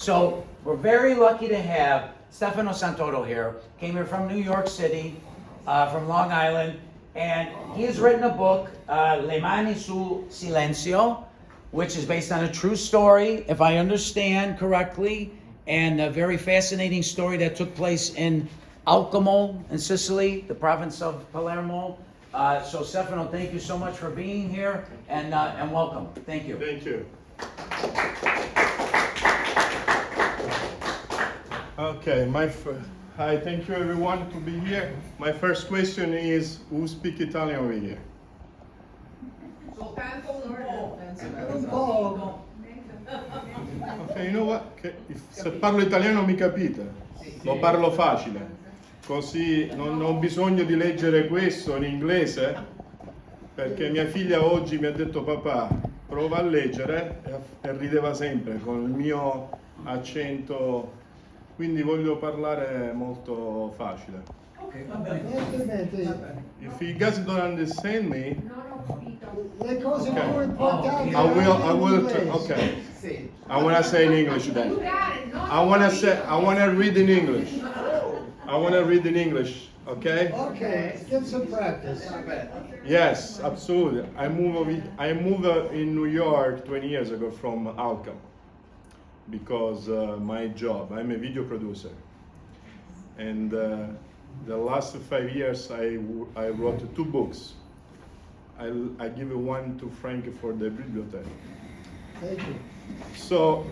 So we're very lucky to have Stefano Santoro here. Came here from New York City, from Long Island, and he has written a book, Le Mani sul Silenzio, which is based on a true story, if I understand correctly, and a very fascinating story that took place in Alcamo in Sicily, the province of Palermo. So Stefano, thank you so much for being here, and welcome. Thank you. Thank you. Okay, hi, thank you everyone to be here. My first question is, who speak Italian over here? Un po'. Okay, you know what? Se parlo italiano mi capite? Lo parlo facile, così non ho bisogno di leggere questo in inglese, perché mia figlia oggi mi ha detto papà, prova a leggere, e rideva sempre con il mio accento, quindi voglio parlare molto facile. Okay, va bene. If you guys don't understand me, Le cose Okay. più importanti. okay. I want to say in English then. I want to read in English. I want to read in English, okay? Okay, get some practice. Yes, absolutely. I moved in New York 20 years ago from Alcamo because my job, I'm a video producer. And the last 5 years I wrote 2 books. I give one to Frank for the bibliothèque. Thank you. So,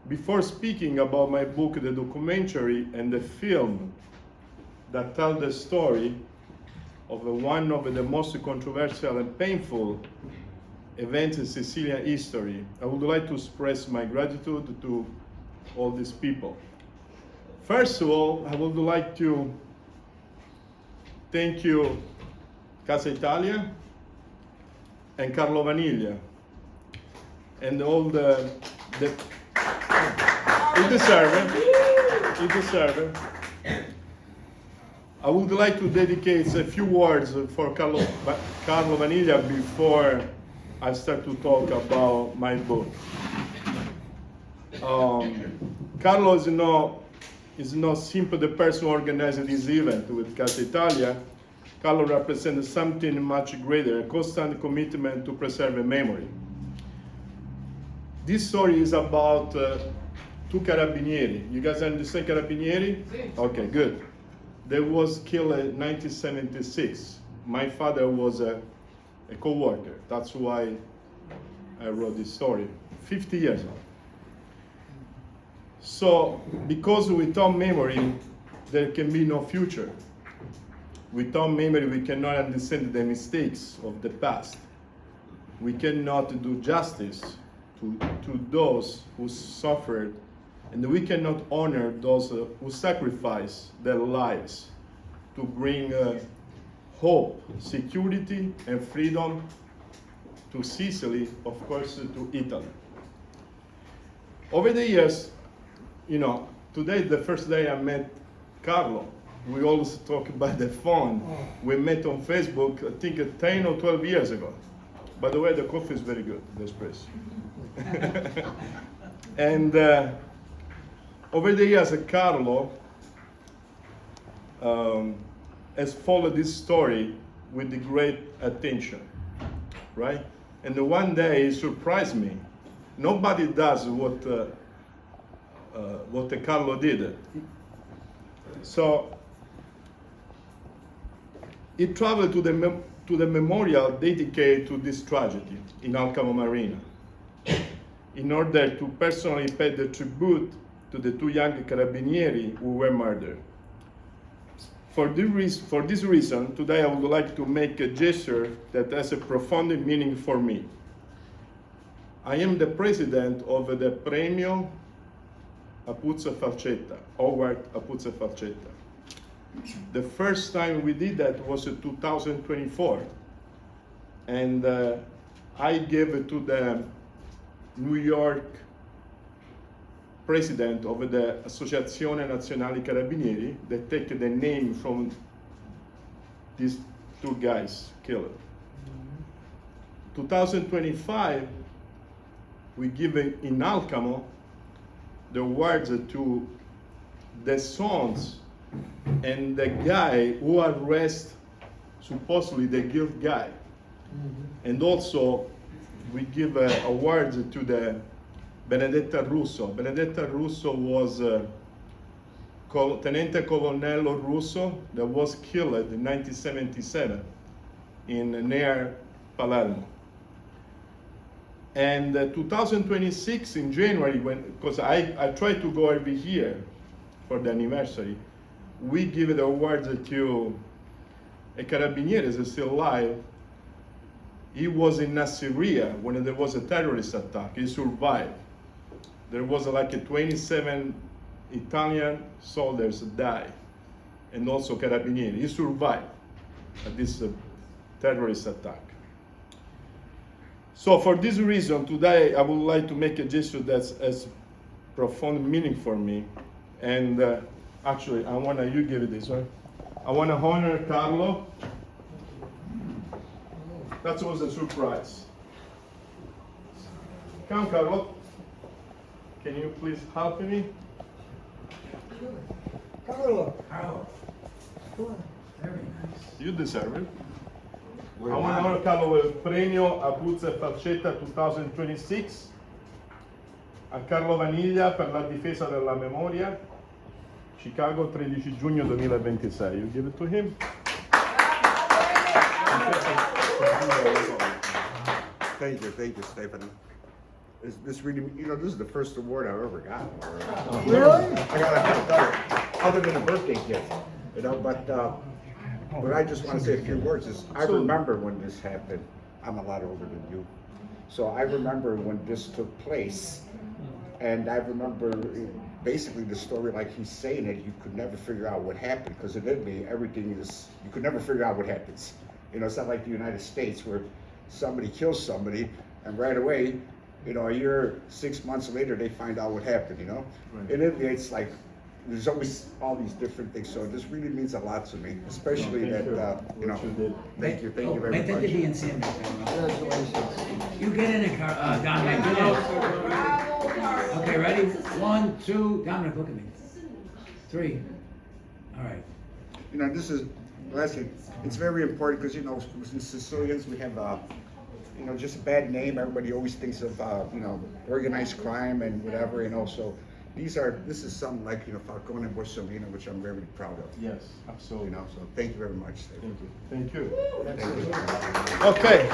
before speaking about my book, the documentary and the film that tell the story of one of the most controversial and painful events in Sicilian history, I would like to express my gratitude to all these people. First of all, I would like to thank you, Casa Italia and Carlo Vaniglia, and all the you deserve it. I would like to dedicate a few words for Carlo Vaniglia before I start to talk about my book. Carlo is not simply the person who organized this event with Casa Italia. Carlo represents something much greater, a constant commitment to preserve a memory. This story is about 2 Carabinieri. You guys understand Carabinieri? Okay, good. They was killed in 1976. My father was a co-worker. That's why I wrote this story. 50 years ago. So, because without memory, there can be no future. Without memory, we cannot understand the mistakes of the past. We cannot do justice to those who suffered, and we cannot honor those who sacrificed their lives to bring hope, security, and freedom to Sicily, of course, to Italy. Over the years, today is the first day I met Carlo. We always talk by the phone. We met on Facebook, I think 10 or 12 years ago. By the way, the coffee is very good, the espresso. And over the years, Carlo has followed this story with great attention, right? And one day he surprised me. Nobody does what Carlo did. So he traveled to the memorial dedicated to this tragedy in Alcamo Marina in order to personally pay the tribute to the 2 young Carabinieri who were murdered. For this reason, today I would like to make a gesture that has a profound meaning for me. I am the president of the Premio Apuzza Falcetta, Award Apuzza Falcetta. The first time we did that was in 2024, and I gave it to the New York president of the Associazione Nazionale Carabinieri, that take the name from these 2 guys killed. 2025, we give it in Alcamo the awards to the sons and the guy who arrested supposedly the guilt guy. And also we give awards to the Benedetta Russo. Benedetta Russo was Tenente Colonnello Russo that was killed in 1977 near Palermo. And 2026 in January, because I try to go every year for the anniversary, we give the awards to a Carabinieri is still alive. He was in Nasiriyah when there was a terrorist attack. He survived. There was like 27 Italian soldiers died, and also Carabinieri. He survived this terrorist attack. So for this reason, today I would like to make a gesture that's as profound meaning for me. And actually, you give it this one. I want to honor Carlo. That was a surprise. Come, Carlo. Can you please help me? Carlo, Carlo, come on. very nice. You deserve it. I want to honor Carlo with Premio Abruzzo e Falcetta 2026. A Carlo Vaniglia per la difesa della memoria. Chicago, 13 giugno 2026. You give it to him. Thank you, Stefano. This really, this is the first award I've ever gotten. Really? I got other than a birthday gift, but I just want to say a few words. I remember when this happened. I'm a lot older than you, so I remember when this took place, and I remember basically the story like he's saying it. You could never figure out what happened because in Italy everything is, you could never figure out what happens. It's not like the United States where somebody kills somebody and right away, a year, 6 months later, they find out what happened, Right. In Italy, it's like, there's always all these different things. So this really means a lot to me, especially Thank thank you very much. Mettete lì insieme. Congratulations. You get in it, Dominic. Get in. Okay, ready? 1, 2. Dominic, look at me. 3. All right. This is, lastly, it's very important because, as Sicilians, we have, just a bad name. Everybody always thinks of, organized crime and whatever, so this is something like, Falcone and Borsellino, which I'm very proud of. Yes, absolutely. So thank you very much. Thank you. Thank you. Okay.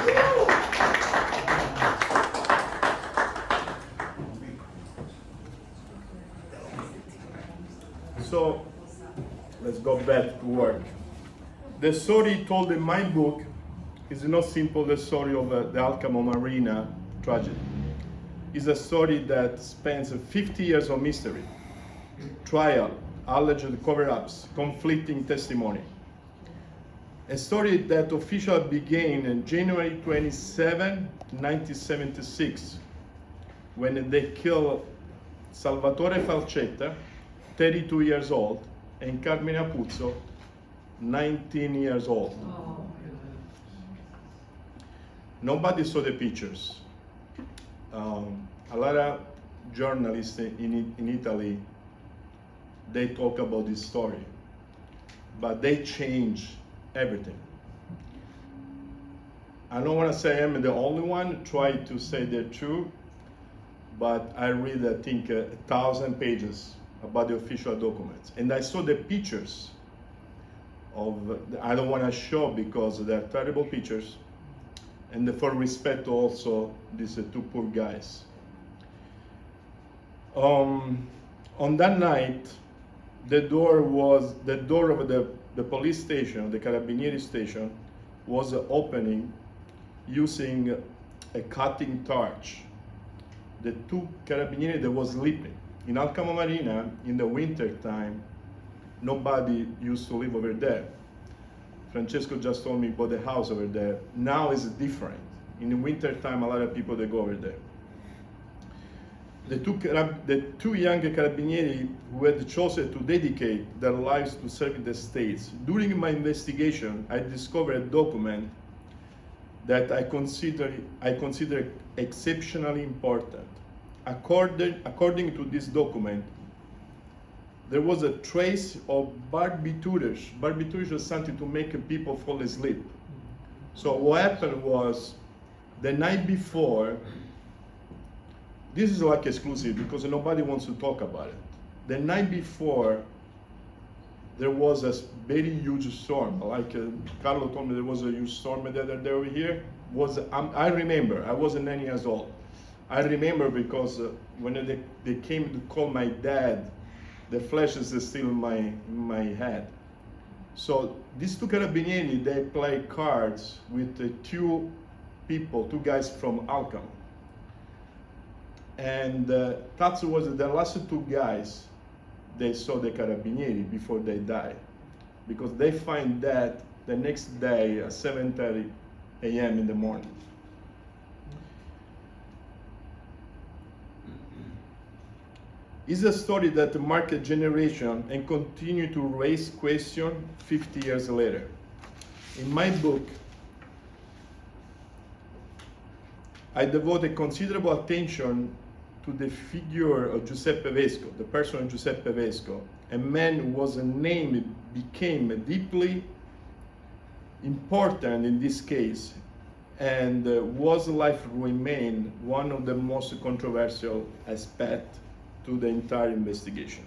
So let's go back to work. The story told in my book is not simple the story of the Alcamo Marina tragedy. It's a story that spans 50 years of mystery, trial, alleged cover-ups, conflicting testimony. A story that officially began on January 27, 1976, when they killed Salvatore Falcetta, 32 years old, and Carmine Apuzzo, 19 years old. Nobody saw the pictures. A lot of journalists in Italy, they talk about this story, but they change everything. I don't want to say I'm the only one, try to say the truth, but I read, I think, 1,000 pages about the official documents. And I saw the pictures I don't want to show because they're terrible pictures. And for respect also, these two poor guys. On that night, the door of the police station, the Carabinieri station, was opening using a cutting torch. The two Carabinieri that was sleeping. In Alcamo Marina, in the winter time, nobody used to live over there. Francesco just told me about the house over there. Now it's different. In the winter time, a lot of people, they go over there. The two young Carabinieri who had chosen to dedicate their lives to serving the States. During my investigation, I discovered a document that I consider exceptionally important. according to this document, there was a trace of barbiturish. Barbiturish was something to make people fall asleep. So what happened was, the night before, this is like exclusive because nobody wants to talk about it. The night before, there was a very huge storm. Like Carlo told me, there was a huge storm the other day over here. I remember, I wasn't 9 years old. I remember because when they came to call my dad, the flashes are still in my head. So these two Carabinieri, they play cards with two guys from Alcamo. And that was the last two guys they saw the Carabinieri before they died. Because they find that the next day at 7:30 a.m. in the morning. It's a story that marked a generation and continue to raise questions 50 years later. In my book, I devoted considerable attention to the figure of Giuseppe Vesco, the person of Giuseppe Vesco, a man who was a name became deeply important in this case, and was life remain one of the most controversial aspects to the entire investigation.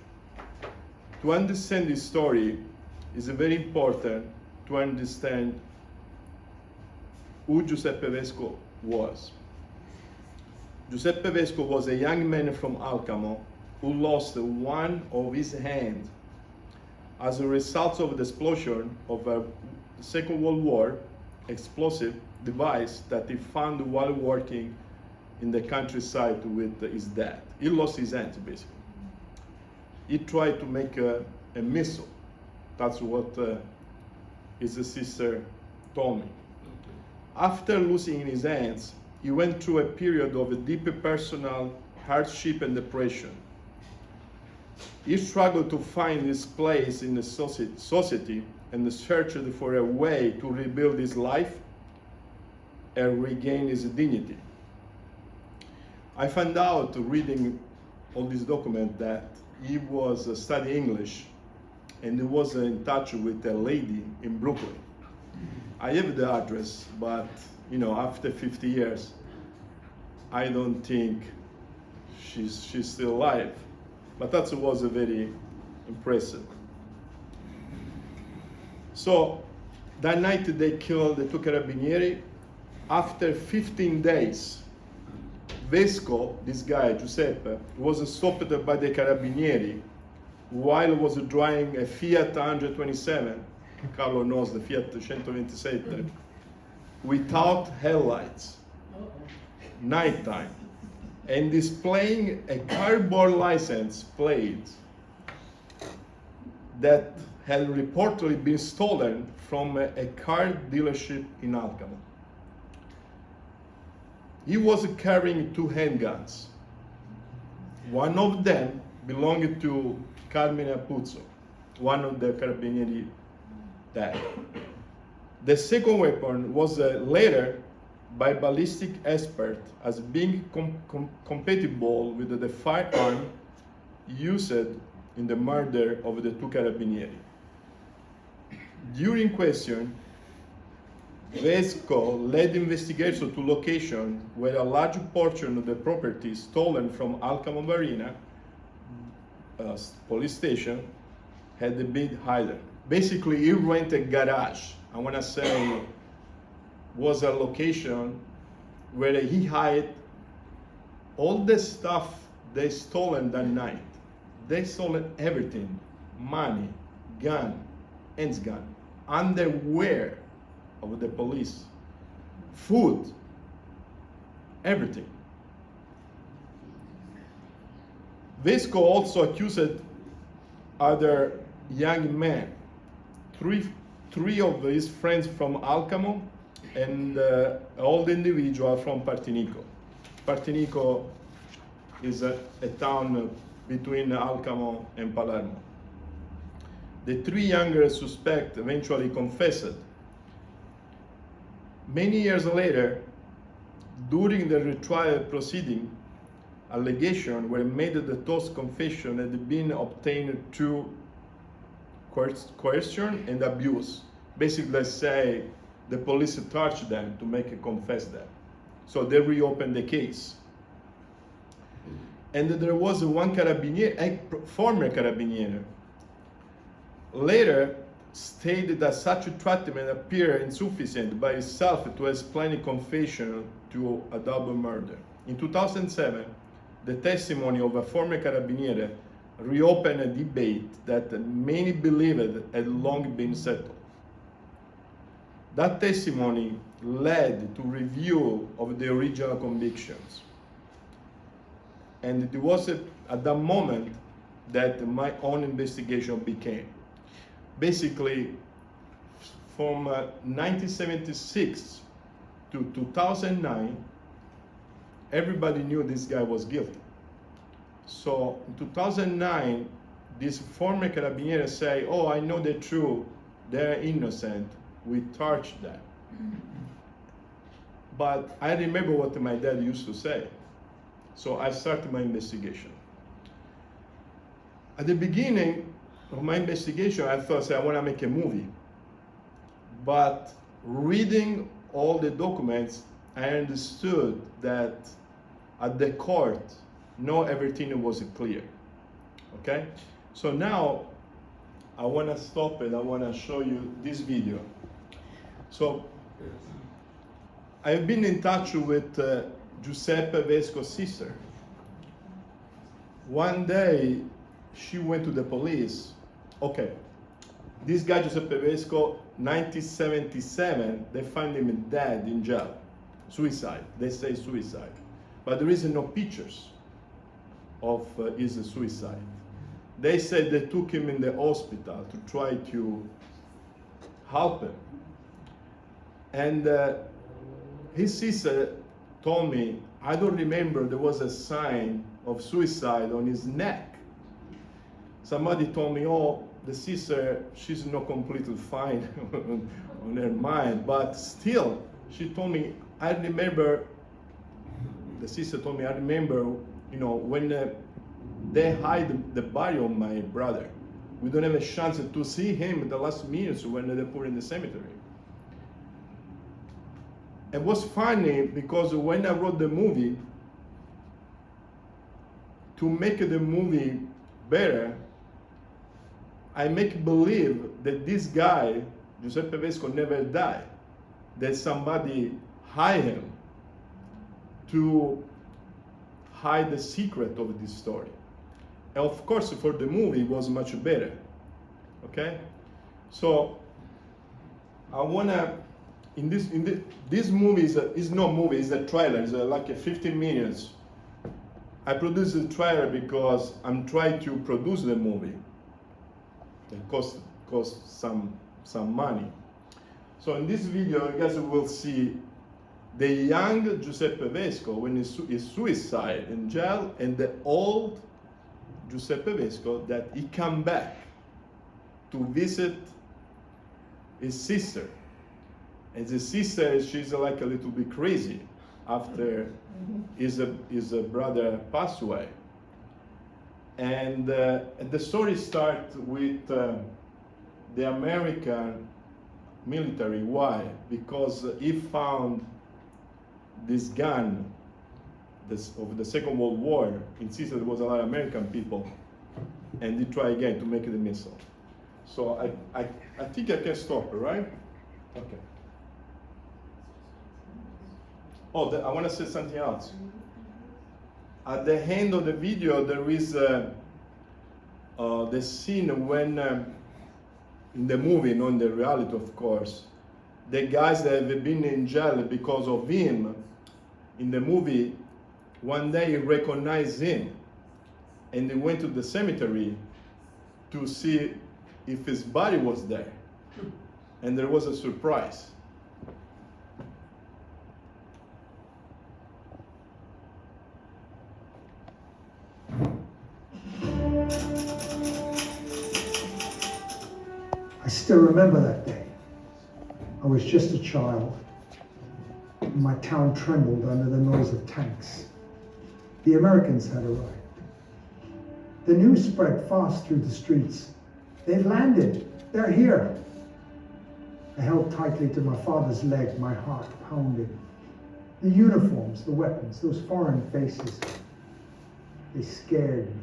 To understand this story is very important to understand who Giuseppe Vesco was. Giuseppe Vesco was a young man from Alcamo who lost one of his hands as a result of the explosion of a Second World War explosive device that he found while working in the countryside with his dad. He lost his hands, basically. He tried to make a missile. That's what his sister told me. After losing his hands, he went through a period of deep personal hardship and depression. He struggled to find his place in the society and searched for a way to rebuild his life and regain his dignity. I found out reading all these documents that he was studying English and he was in touch with a lady in Brooklyn. I have the address, but after 50 years, I don't think she's still alive. But that was very impressive. So that night they killed the two Carabinieri. After 15 days, Vesco, this guy, Giuseppe, was stopped by the Carabinieri while was driving a Fiat 127, Carlo knows the Fiat 127, without headlights, nighttime, and displaying a cardboard license plate that had reportedly been stolen from a car dealership in Alcamo. He was carrying two handguns. One of them belonged to Carmine Apuzzo, one of the Carabinieri died. The second weapon was later, by ballistic expert, as being compatible with the firearm used in the murder of the two Carabinieri. During question, Vesco led investigators to location where a large portion of the property stolen from Alcamo Marina police station had been hidden. Basically, he rented a garage. I want to say was a location where he hid all the stuff they stolen that night. They stole everything: money, gun, handgun, underwear of the police, food, everything. Vesco also accused other young men, three of his friends from Alcamo and all the individuals from Partinico. Partinico is a town between Alcamo and Palermo. The three younger suspects eventually confessed. Many years later, during the retrial proceeding, allegations were made that those confessions had been obtained through coercion and abuse. Basically, let's say the police touched them to make it confess them. So they reopened the case. And there was one carabinieri, a former carabinieri, later stated that such a treatment appeared insufficient by itself to explain a confession to a double murder. In 2007, the testimony of a former carabinieri reopened a debate that many believed had long been settled. That testimony led to review of the original convictions. And it was at that moment that my own investigation began. Basically, from 1976 to 2009, everybody knew this guy was guilty. So in 2009, this former carabinieri say, oh, I know the truth, they're innocent, we tortured them. But I remember what my dad used to say. So I started my investigation. At the beginning of my investigation, I thought, I want to make a movie. But reading all the documents, I understood that at the court, not everything was clear. Okay? So now, I want to stop it. I want to show you this video. So, I've been in touch with Giuseppe Vesco's sister. One day, she went to the police. Okay, this guy Giuseppe Vesco, 1977, they find him dead in jail. Suicide, they say suicide. But there is no pictures of his suicide. They said they took him in the hospital to try to help him. And his sister told me, I don't remember there was a sign of suicide on his neck. Somebody told me, oh, the sister, she's not completely fine on her mind, but still, she told me, I remember, the sister told me, I remember, when they hide the body of my brother, we don't have a chance to see him in the last minutes when they put in the cemetery. It was funny because when I wrote the movie, to make the movie better, I make believe that this guy, Giuseppe Vesco, never died. That somebody hired him to hide the secret of this story. And of course, for the movie, it was much better. Okay? So, I wanna, this movie is no movie, it's a trailer, it's like a 15 minutes. I produced the trailer because I'm trying to produce the movie. It cost some money. So in this video, you guys will see the young Giuseppe Vesco when he's suicide in jail, and the old Giuseppe Vesco that he come back to visit his sister. And the sister, she's like a little bit crazy after his brother passed away. And the story starts with the American military. Why? Because he found this gun of the Second World War. In Sicily, there was a lot of American people, and they try again to make it a missile. So I think I can stop it, right? Okay. Oh, I want to say something else. At the end of the video, there is the scene when, in the movie, not in the reality, of course, the guys that have been in jail because of him, in the movie, one day he recognized him, and they went to the cemetery to see if his body was there. And there was a surprise. I still remember that day. I was just a child. My town trembled under the noise of tanks. The Americans had arrived. The news spread fast through the streets. They've landed. They're here. I held tightly to my father's leg, my heart pounding. The uniforms, the weapons, those foreign faces, they scared me.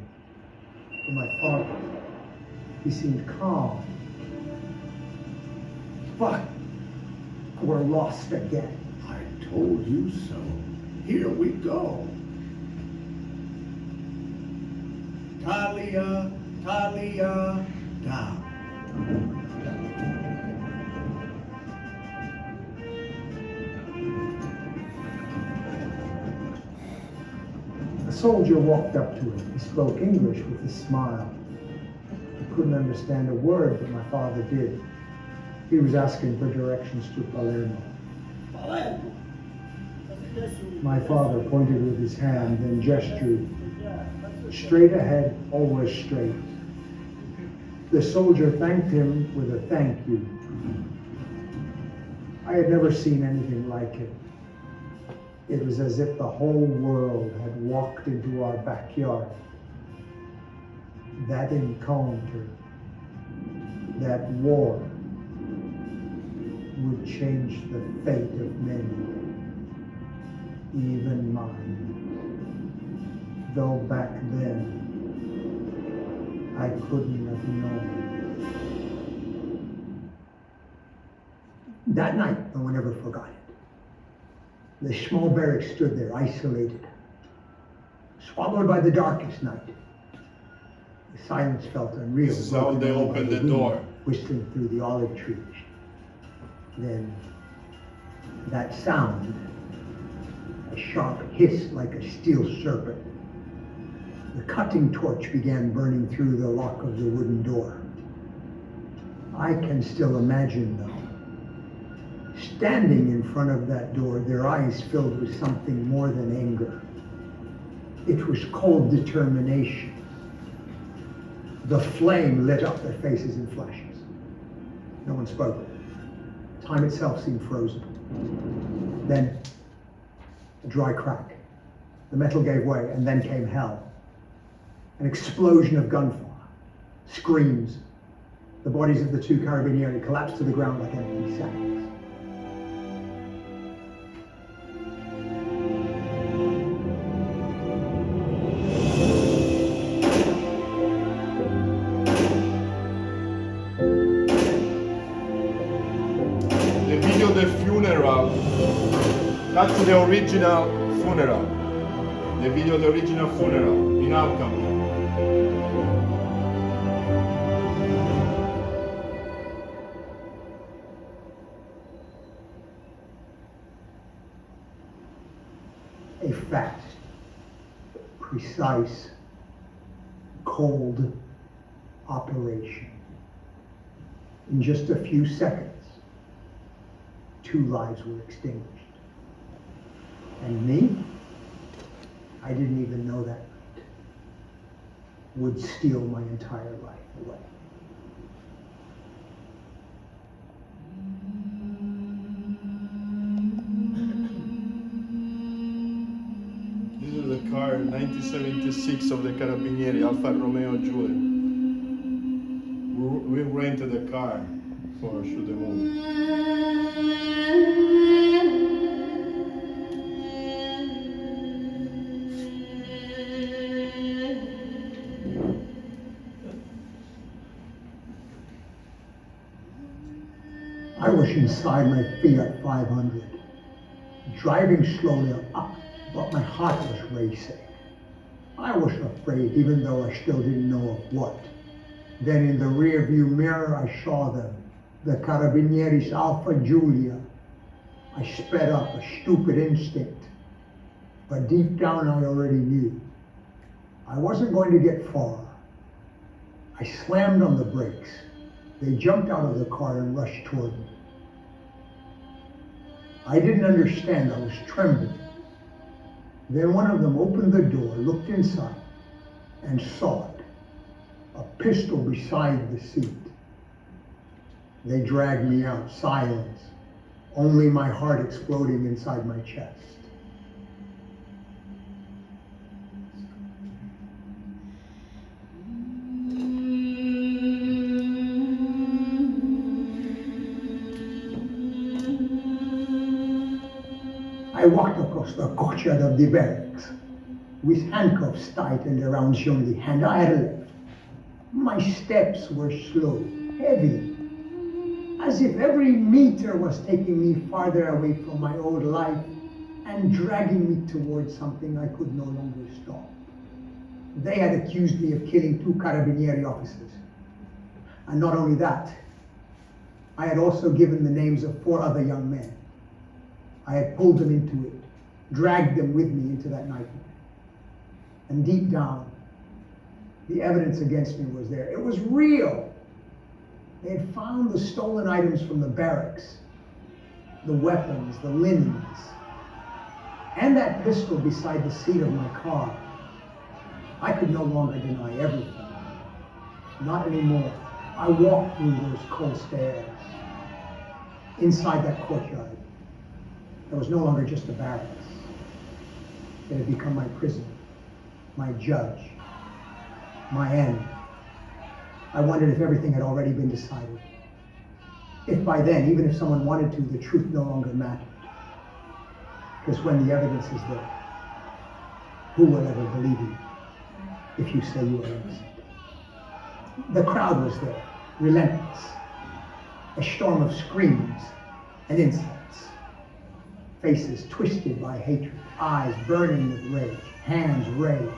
But my father, he seemed calm. But we're lost again. I told you so. Here we go. Talia, Talia, da. A soldier walked up to him. He spoke English with a smile. I couldn't understand a word, but my father did. He was asking for directions to Palermo. My father pointed with his hand, then gestured. Straight ahead, always straight. The soldier thanked him with a thank you. I had never seen anything like it. It was as if the whole world had walked into our backyard. That encounter, that war, would change the fate of many, even mine. Though back then, I couldn't have known. That night, no one ever forgot it. The small barracks stood there, isolated, swallowed by the darkest night. The silence felt unreal. This is how they broken opened by the wind door. Whistling through the olive trees. Then, that sound, a sharp hiss like a steel serpent. The cutting torch began burning through the lock of the wooden door. I can still imagine, though, standing in front of that door, their eyes filled with something more than anger. It was cold determination. The flame lit up their faces in flashes. No one spoke. Time itself seemed frozen. Then, a dry crack. The metal gave way, and then came hell. An explosion of gunfire, screams. The bodies of the two Carabinieri collapsed to the ground like empty sacks. The video of the funeral, that's the original funeral. The video of the original funeral in Alcamo. A fast, precise, cold operation. In just a few seconds, 2 lives were extinguished. And me, I didn't even know that night, would steal my entire life away. This is the car 1976 of the Carabinieri, Alfa Romeo Giulia. We rented a car for shoot the movie. I was inside my Fiat 500, driving slowly up, but my heart was racing. I was afraid, even though I still didn't know of what. Then in the rearview mirror, I saw them, the Carabinieri's Alfa Giulia. I sped up, a stupid instinct, but deep down I already knew. I wasn't going to get far. I slammed on the brakes. They jumped out of the car and rushed toward me. I didn't understand, I was trembling. Then one of them opened the door, looked inside, and saw it. A pistol beside the seat. They dragged me out, silence, only my heart exploding inside my chest. walked across the courtyard of the barracks, with handcuffs tightened around the only hand I had left. My steps were slow, heavy, as if every meter was taking me farther away from my old life and dragging me towards something I could no longer stop. They had accused me of killing 2 Carabinieri officers. And not only that, I had also given the names of 4 other young men. I had pulled them into it, dragged them with me into that nightmare. And deep down, the evidence against me was there. It was real. They had found the stolen items from the barracks, the weapons, the linens, and that pistol beside the seat of my car. I could no longer deny everything. Not anymore. I walked through those cold stairs. Inside that courtyard, there was no longer just a barracks. It had become my prison, my judge, my end. I wondered if everything had already been decided. If by then, even if someone wanted to, the truth no longer mattered. Because when the evidence is there, who will ever believe you if you say you are innocent? The crowd was there, relentless. A storm of screams and insults. Faces twisted by hatred, eyes burning with rage, hands raised,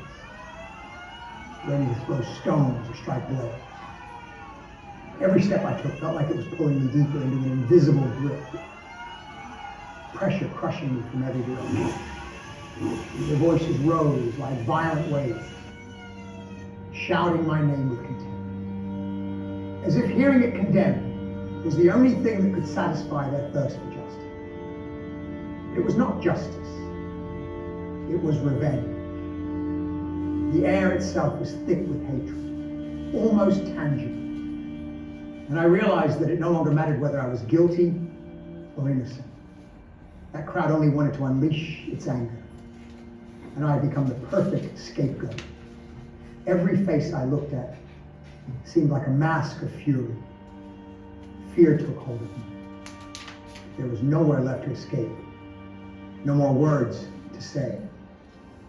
ready to throw stones or strike blows. Every step I took felt like it was pulling me deeper into an invisible grip. Pressure crushing me from every direction. Their voices rose like violent waves, shouting my name with contempt. As if hearing it condemned was the only thing that could satisfy their thirst for justice. It was not justice. It was revenge. The air itself was thick with hatred, almost tangible. And I realized that it no longer mattered whether I was guilty or innocent. That crowd only wanted to unleash its anger. And I had become the perfect scapegoat. Every face I looked at seemed like a mask of fury. Fear took hold of me. There was nowhere left to escape. No more words to say.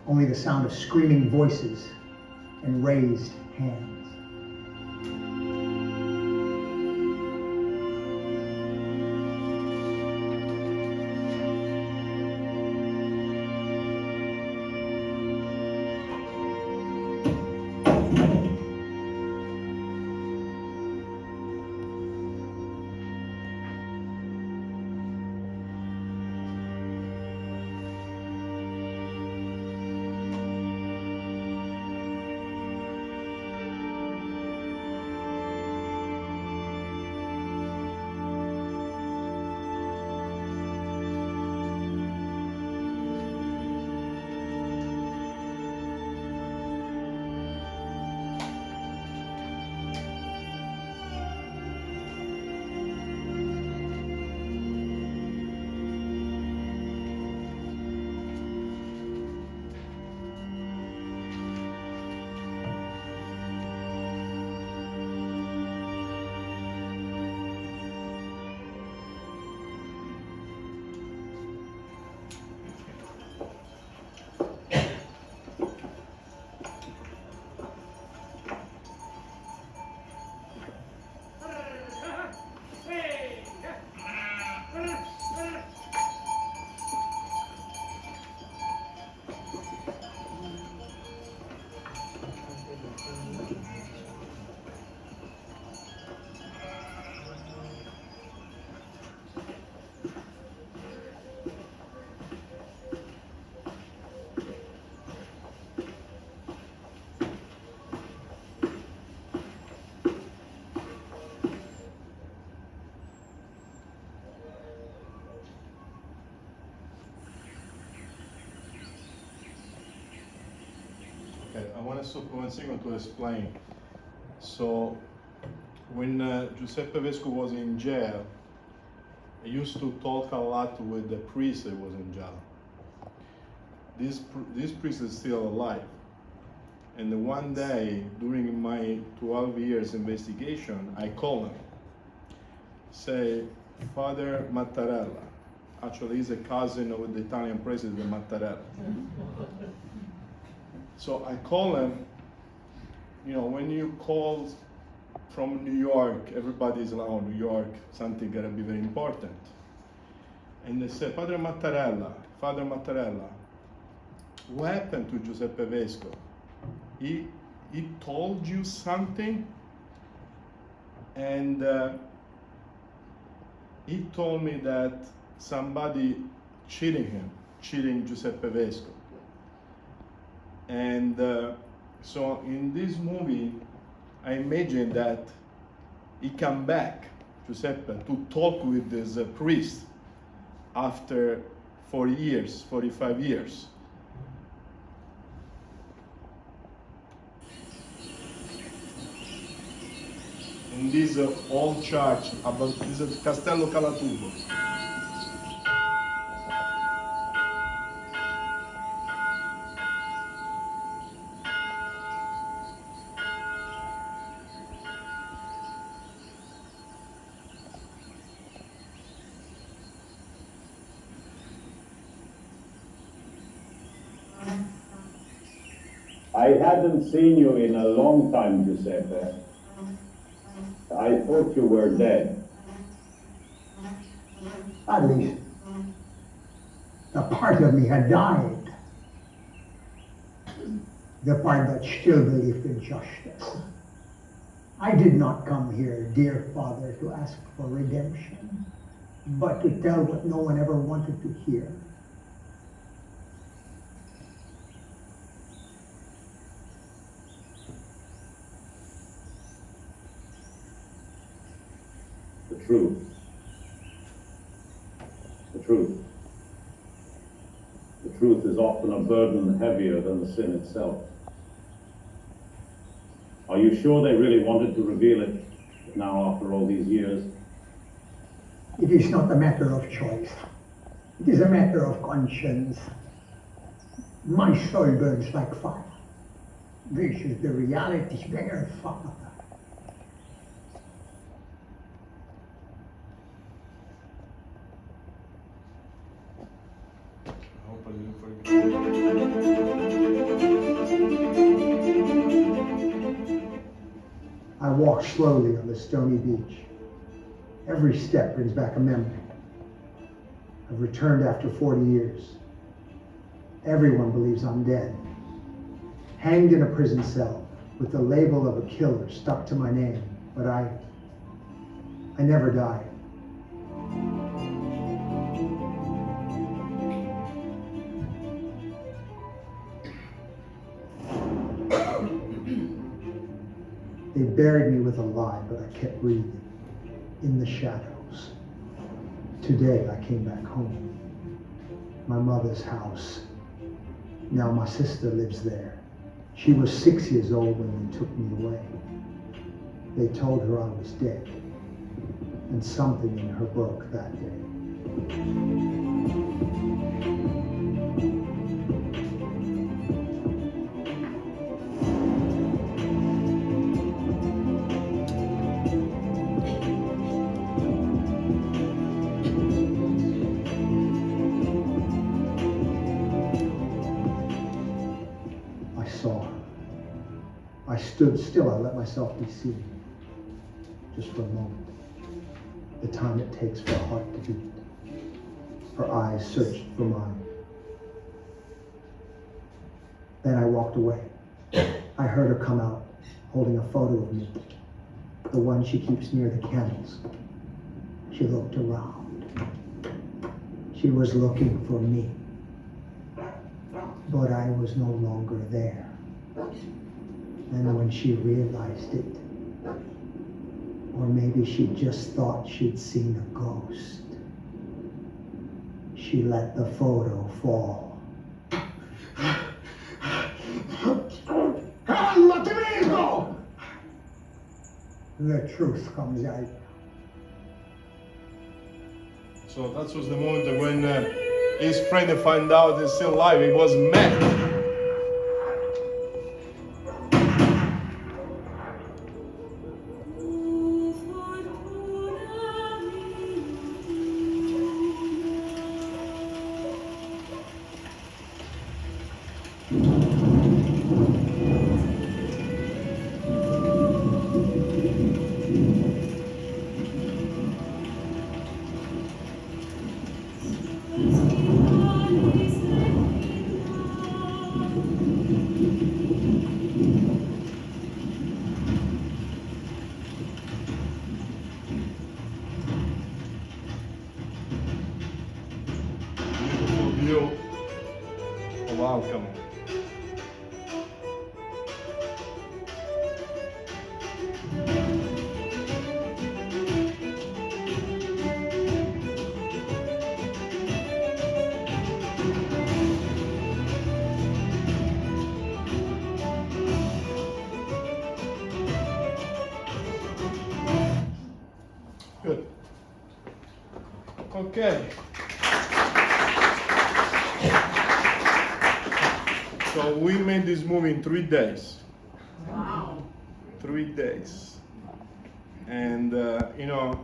Only the sound of screaming voices and raised hands. Okay, I want to stop 1 second to explain. So, when Giuseppe Vesco was in jail, I used to talk a lot with the priest that was in jail. This priest is still alive. And one day, during my 12 years investigation, I call him. Say, Father Mattarella, Actually, he's a cousin of the Italian president Mattarella. So I call him. You know, when you call from New York, everybody's like, oh, New York, something gonna be very important. And they say, Father Mattarella, what happened to Giuseppe Vesco? He told you something? And he told me that somebody cheating Giuseppe Vesco. And so in this movie, I imagine that he come back, Giuseppe, to talk with this priest after 40 years, 45 years. In this old church, about this is Castello Calatubo. I hadn't seen you in a long time, Giuseppe. I thought you were dead. At least, the part of me had died. The part that still believed in justice. I did not come here, dear Father, to ask for redemption, but to tell what no one ever wanted to hear. The truth. The truth. The truth is often a burden heavier than the sin itself. Are you sure they really wanted to reveal it now after all these years? It is not a matter of choice. It is a matter of conscience. My soul burns like fire. This is the reality, dear Father. I hope I didn't forget. I walk slowly on the stony beach. Every step brings back a memory. I've returned after 40 years. Everyone believes I'm dead. Hanged in a prison cell with the label of a killer stuck to my name, but I never died. They buried me with a lie, but I kept breathing in the shadows. Today I came back home. My mother's house. Now my sister lives there. She was 6 years old when they took me away. They told her I was dead, and something in her broke that day. I saw her. I stood still. I let myself be seen. Just for a moment. The time it takes for a heart to beat. Her eyes searched for mine. Then I walked away. I heard her come out, holding a photo of me. The one she keeps near the kennels. She looked around. She was looking for me. But I was no longer there. And when she realized it, or maybe she just thought she'd seen a ghost, she let the photo fall. The truth comes out. So that was the moment when his friend found out he's still alive. He was mad. Okay. So we made this movie in 3 days. Wow. 3 days. And, you know,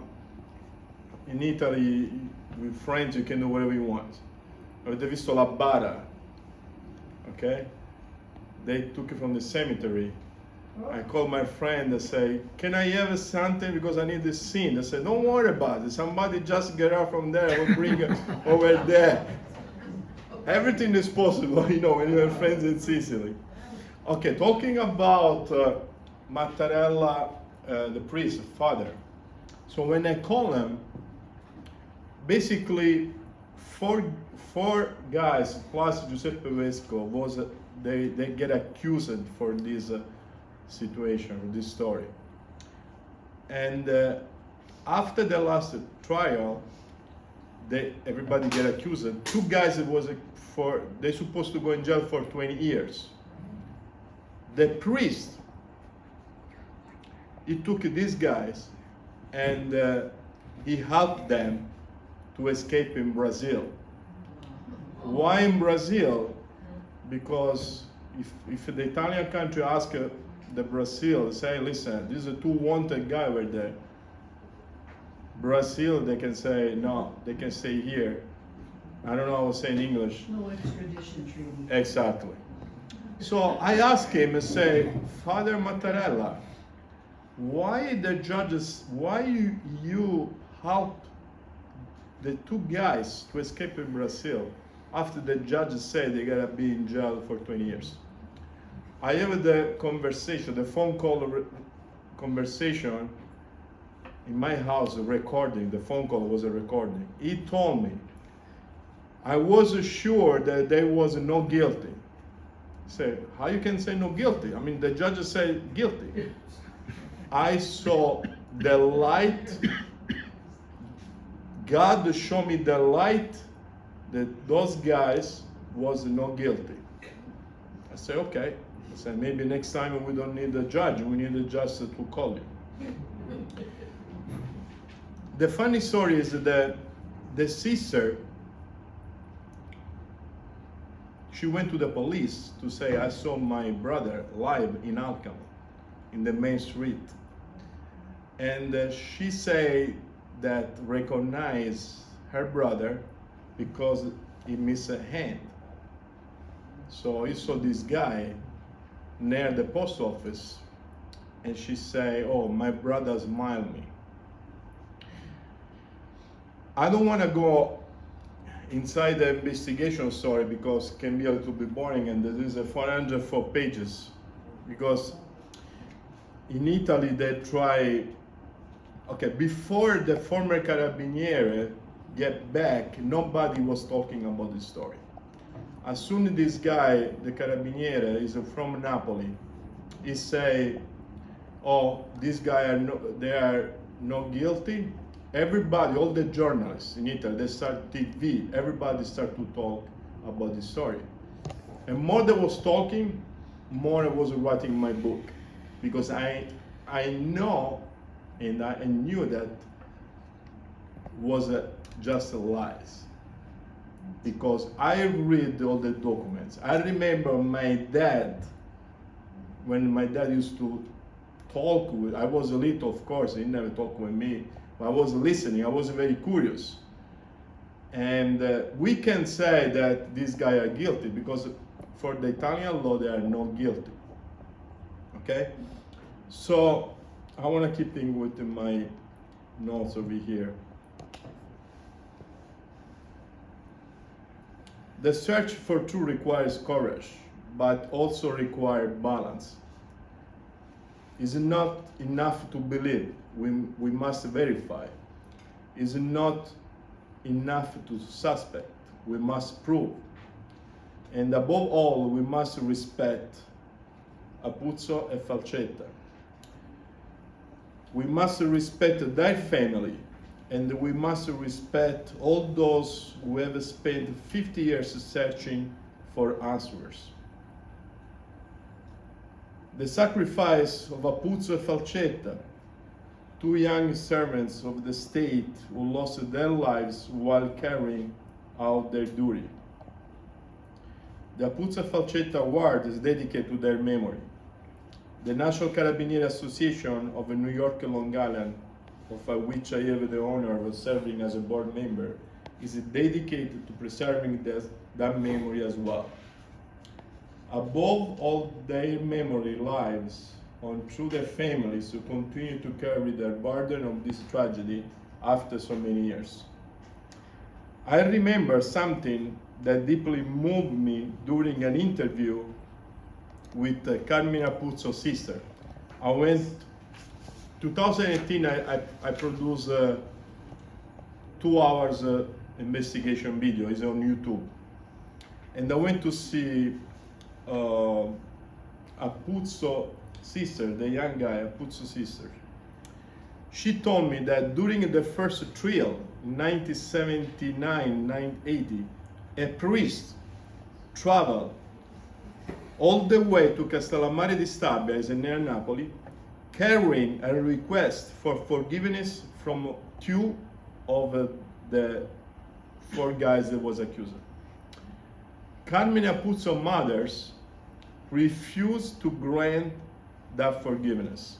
in Italy, with friends, you can do whatever you want. Avete visto la bara, okay? They took it from the cemetery. I called my friend and say, can I have something because I need this scene? They said, don't worry about it. Somebody just get out from there, we'll bring it over there. Everything is possible, you know, when you have friends in Sicily. Okay, talking about Mattarella, the priest, father. So when I call him, basically four guys plus Giuseppe Vesco they get accused for this situation, for this story. And after the last trial, everybody get accused. 2 guys they supposed to go in jail for 20 years. The priest, he took these guys and he helped them to escape in Brazil. Why in Brazil? Because if the Italian country asks the Brazil, say, listen, this is a 2 wanted guy over there. Brazil, they can say, no, they can stay here. I don't know how to say in English. No extradition treaty. Exactly. So I asked him and say, Father Mattarella, why you helped the 2 guys to escape in Brazil after the judges say they gotta be in jail for 20 years? I have the conversation, the phone call conversation in my house, a recording. The phone call was a recording. He told me, I was sure that there was no guilty. He said, how you can say no guilty? I mean, the judges say guilty. I saw the light. God showed me the light that those guys was no guilty. I said, okay. I said, maybe next time we don't need a judge, we need a judge to call you. The funny story is that the sister, she went to the police to say, I saw my brother live in Alcamo, in the main street. And she say that recognize her brother because he missed a hand. So he saw this guy near the post office, and she say, oh, my brother smiled me. I don't want to go inside the investigation story because it can be a little bit boring, and there is a 404 pages. Because in Italy they try, okay, before the former Carabinieri get back, nobody was talking about this story. As soon as this guy, the Carabinieri, is from Napoli, he say, oh, these guys they are not guilty. Everybody, all the journalists in Italy, they start TV, everybody start to talk about this story. And more they was talking, more I was writing my book. Because I know and I knew that was just lies. Because I read all the documents. I remember my dad, when my dad used to talk with, I was a little, of course, he never talked with me, but I was listening, I was very curious. And we can say that these guys are guilty because for the Italian law, they are not guilty. Okay? So I want to keep things with my notes over here. The search for truth requires courage, but also requires balance. It's not enough to believe, we must verify. It's not enough to suspect, we must prove. And above all, we must respect Apuzzo and Falcetta. We must respect their family, and we must respect all those who have spent 50 years searching for answers. The sacrifice of Apuzzo and Falcetta two young servants of the state who lost their lives while carrying out their duty. The Apuzza Falcetta Award is dedicated to their memory. The National Carabinieri Association of New York and Long Island, of which I have the honor of serving as a board member, is dedicated to preserving that memory as well. Above all their memory lives on through their families who continue to carry their burden of this tragedy after so many years. I remember something that deeply moved me during an interview with Carmine Apuzzo's sister. I went, 2018, I produced 2 hours investigation video, it's on YouTube. And I went to see Apuzzo's sister, the young guy, Apuzzo's sister. She told me that during the first trial, in 1979, 1980, a priest traveled all the way to Castellammare di Stabia, is near Napoli, carrying a request for forgiveness from 2 of the 4 guys that was accused. Carmine Apuzzo's mothers refused to grant that forgiveness.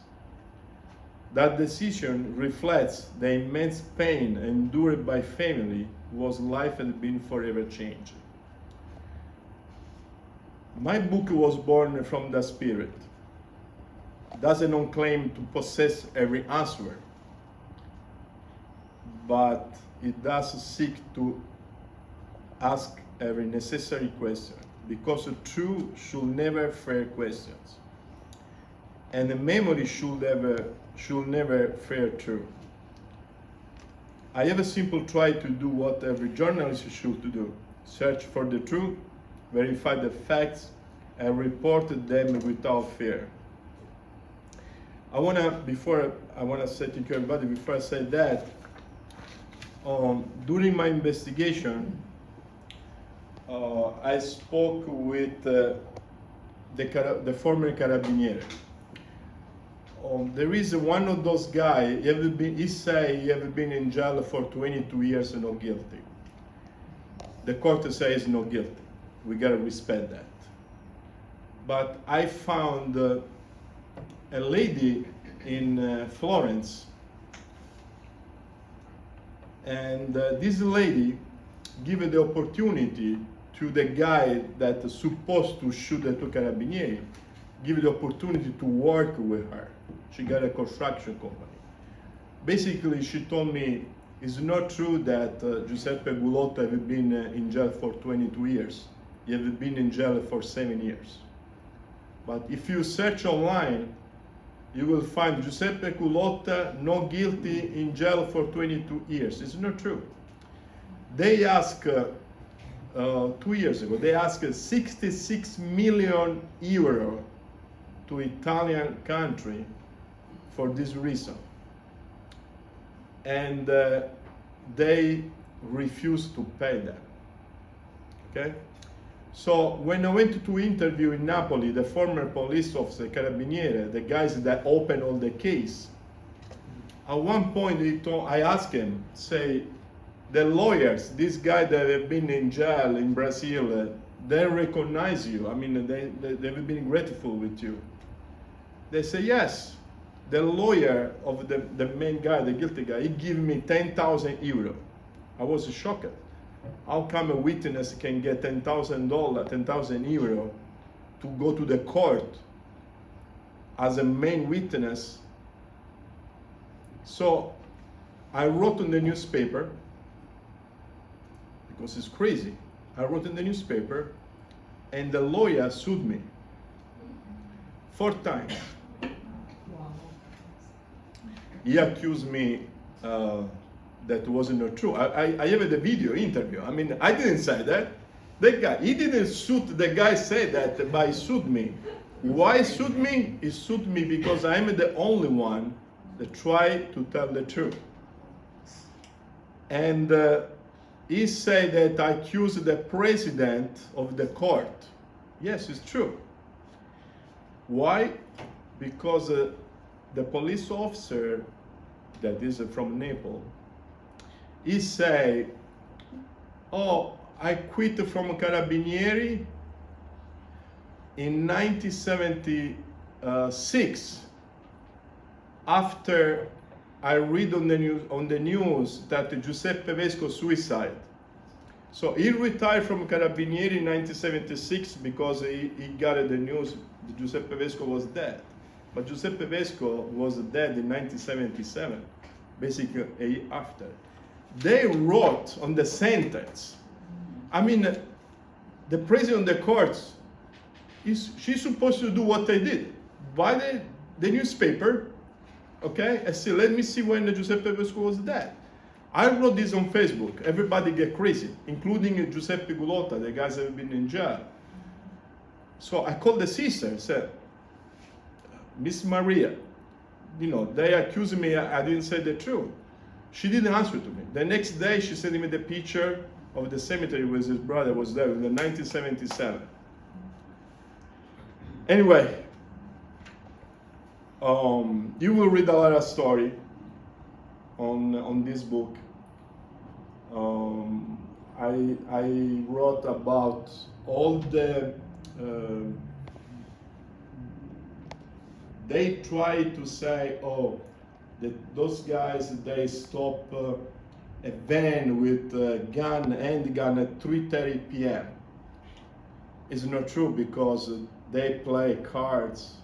That decision reflects the immense pain endured by family whose life had been forever changed. My book was born from that spirit. It doesn't claim to possess every answer, but it does seek to ask every necessary question, because the truth should never fear questions, and the memory should never fear truth. I have a simple try to do what every journalist should do: search for the truth, verify the facts, and report them without fear. I wanna say thank you everybody. Before I say that, during my investigation, I spoke with the former Carabinieri. There is one of those guys, he say he ever been in jail for 22 years and not guilty. The court says not guilty. We gotta respect that. But I found a lady in Florence, and this lady gave the opportunity to the guy that is supposed to shoot the 2 Carabinieri, give the opportunity to work with her. She got a construction company. Basically, she told me it's not true that Giuseppe Gulotto has been in jail for 22 years. He has been in jail for 7 years. But if you search online, you will find Giuseppe Gulotto not guilty in jail for 22 years. It's not true. They asked 2 years ago, they asked 66 million euro to Italian country for this reason. And they refused to pay them, okay? So when I went to interview in Napoli, the former police officer, Carabinieri, the guys that opened all the case, at one point I asked him, say, the lawyers, this guy that have been in jail in Brazil, they recognize you. I mean, they've been grateful with you. They say, yes. The lawyer of the main guy, the guilty guy, he gave me 10,000 euro. I was shocked. How come a witness can get $10,000, 10,000 euro to go to the court as a main witness? So I wrote in the newspaper, because it's crazy. I wrote in the newspaper, and the lawyer sued me 4 times. He accused me that wasn't not true. I have the video interview. I mean, I didn't say that. The guy, he didn't suit the guy said that, but he sued me. Why sued me? He sued me because I'm the only one that tried to tell the truth. And he said that I accused the president of the court. Yes, it's true. Why? Because the police officer that is from Naples, he say, "Oh, I quit from Carabinieri in 1976 after I read on the news that Giuseppe Vesco suicide." So he retired from Carabinieri in 1976 because he got the news that Giuseppe Vesco was dead. But Giuseppe Vesco was dead in 1977, basically a year after. They wrote on the sentence, I mean, the president of the courts, she's supposed to do what they did. Buy the newspaper, okay, and see, let me see when Giuseppe Vesco was dead. I wrote this on Facebook. Everybody get crazy, including Giuseppe Gulotta, the guys that have been in jail. So I called the sister and said, "Miss Maria, they accuse me I didn't say the truth." She didn't answer to me. The next day, she sent me the picture of the cemetery where his brother was there in 1977. Anyway, you will read a lot of story on this book. I wrote about all the they try to say, oh, that those guys, they stop a van with handgun at 3:30 p.m. It's not true, because they play cards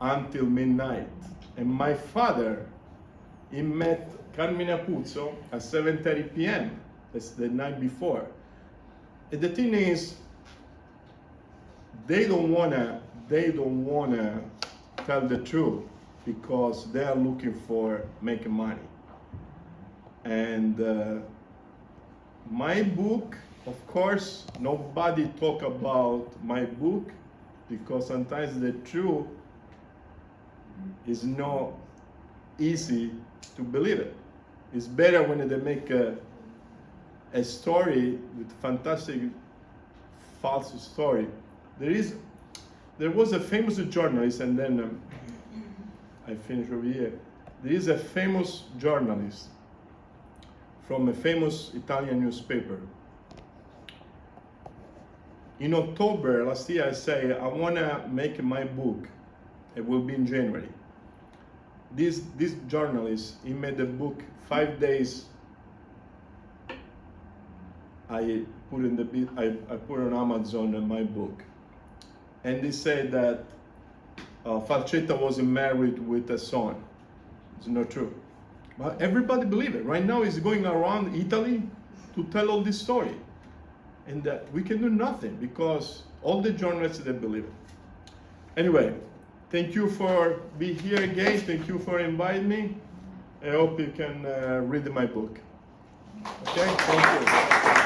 until midnight. And my father, he met Carmine Apuzzo at 7:30 p.m. That's the night before. And the thing is, they don't wanna tell the truth, because they are looking for making money. And my book, of course, nobody talk about my book, because sometimes the truth is not easy to believe it. It's better when they make a story with fantastic false story. There was a famous journalist, and then I finish over here. There is a famous journalist from a famous Italian newspaper. In October last year, I say, I want to make my book. It will be in January. This journalist, he made a book 5 days. I put on Amazon my book, and they said that Falcetta was married with a son. It's not true, but everybody believe it. Right now, he's going around Italy to tell all this story, and we can do nothing, because all the journalists, they believe it. Anyway, thank you for being here again. Thank you for inviting me. I hope you can read my book. Okay, thank you.